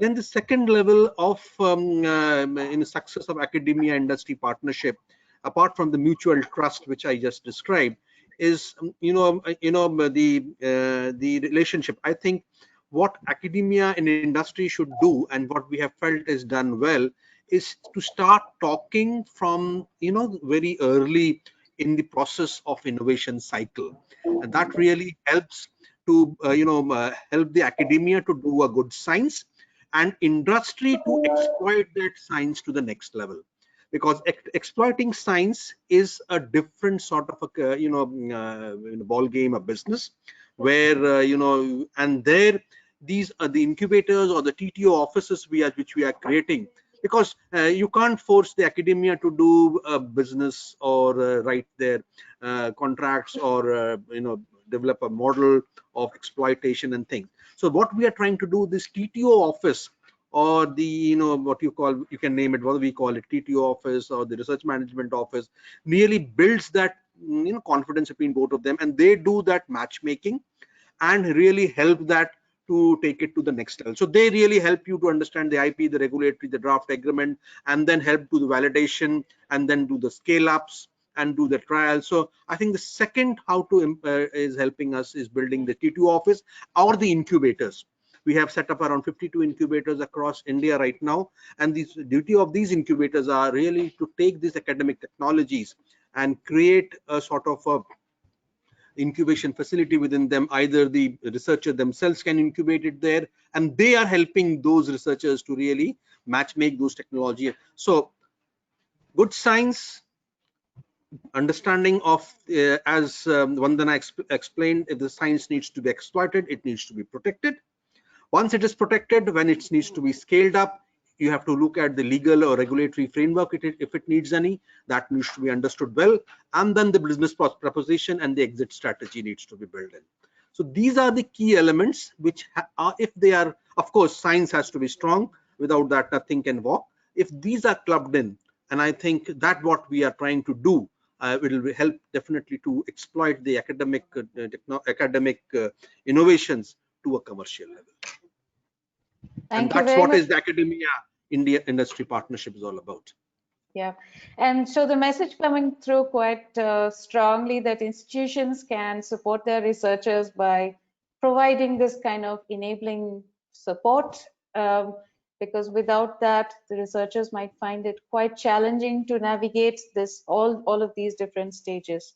Then the second level of in success of academia industry partnership, apart from the mutual trust which I just described, is the relationship. I think what academia and industry should do, and what we have felt is done well, is to start talking from very early in the process of innovation cycle, and that really helps to help the academia to do a good science and industry to exploit that science to the next level. Because exploiting science is a different sort of a ball game, a business, where and there these are the incubators or the TTO offices which we are creating, because you can't force the academia to do a business or write their contracts or develop a model of exploitation and things. So what we are trying to do, this TTO office, or the what you can name it, what we call it, TTO office or the research management office, really builds that confidence between both of them, and they do that matchmaking and really help that to take it to the next level. So they really help you to understand the IP, the regulatory, the draft agreement, and then help do the validation, and then do the scale ups and do the trials. So I think the second how to is helping us is building the TTO office or the incubators. We have set up around 52 incubators across India right now, and the duty of these incubators are really to take these academic technologies and create a sort of a incubation facility within them. Either the researcher themselves can incubate it there, and they are helping those researchers to really match make those technology. So good science, understanding of as Vandana explained, if the science needs to be exploited, it needs to be protected. Once it is protected, when it needs to be scaled up, you have to look at the legal or regulatory framework if it needs any. That needs to be understood well, and then the business proposition and the exit strategy needs to be built in. So these are the key elements which are, if they are, of course, science has to be strong. Without that, nothing can walk. If these are clubbed in, and I think that what we are trying to do, it will help definitely to exploit the academic innovations to a commercial level. And Thank you that's very what much. is the academia India industry partnership is all about. Yeah, and so the message coming through quite strongly that institutions can support their researchers by providing this kind of enabling support, because without that, the researchers might find it quite challenging to navigate this all of these different stages.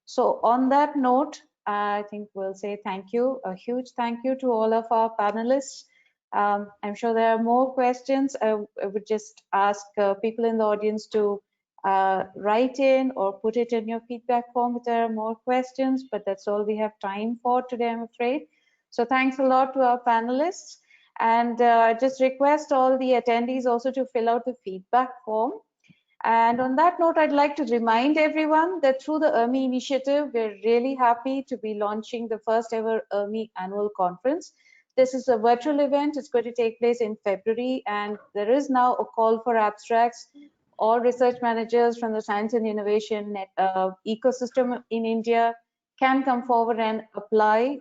So on that note, I think we'll say thank you, a huge thank you to all of our panelists. I'm sure there are more questions. I would just ask people in the audience to write in or put it in your feedback form if there are more questions, but that's all we have time for today, I'm afraid. So thanks a lot to our panelists. And just request all the attendees also to fill out the feedback form. And on that note, I'd like to remind everyone that through the IRMI initiative, we're really happy to be launching the first ever IRMI annual conference. This is a virtual event. It's going to take place in February, and there is now a call for abstracts. All research managers from the science and innovation ecosystem in India can come forward and apply.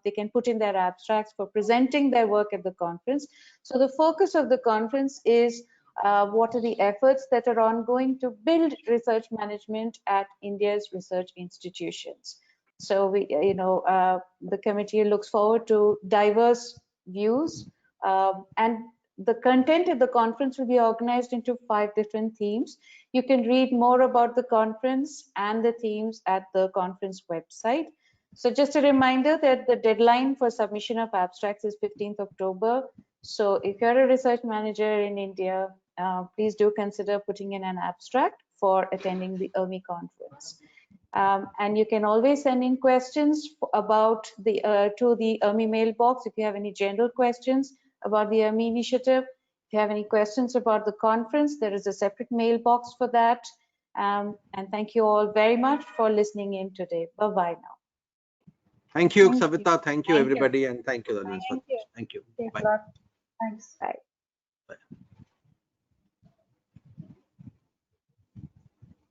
They can put in their abstracts for presenting their work at the conference. So the focus of the conference is what are the efforts that are ongoing to build research management at India's research institutions. So we, the committee looks forward to diverse views, and the content of the conference will be organized into 5 different themes. You can read more about the conference and the themes at the conference website. So just a reminder that the deadline for submission of abstracts is 15th October. So if you're a research manager in India, please do consider putting in an abstract for attending the IRMI conference. And you can always send in questions about the to the IRMI mailbox if you have any general questions about the IRMI initiative. If you have any questions about the conference, there is a separate mailbox for that. And thank you all very much for listening in today. Bye-bye now. Thank you, Savita. Thank you, Thank you. everybody. And thank you, the audience. Thank you. Thank you. Thanks Bye. a lot. Thanks. Bye. Bye.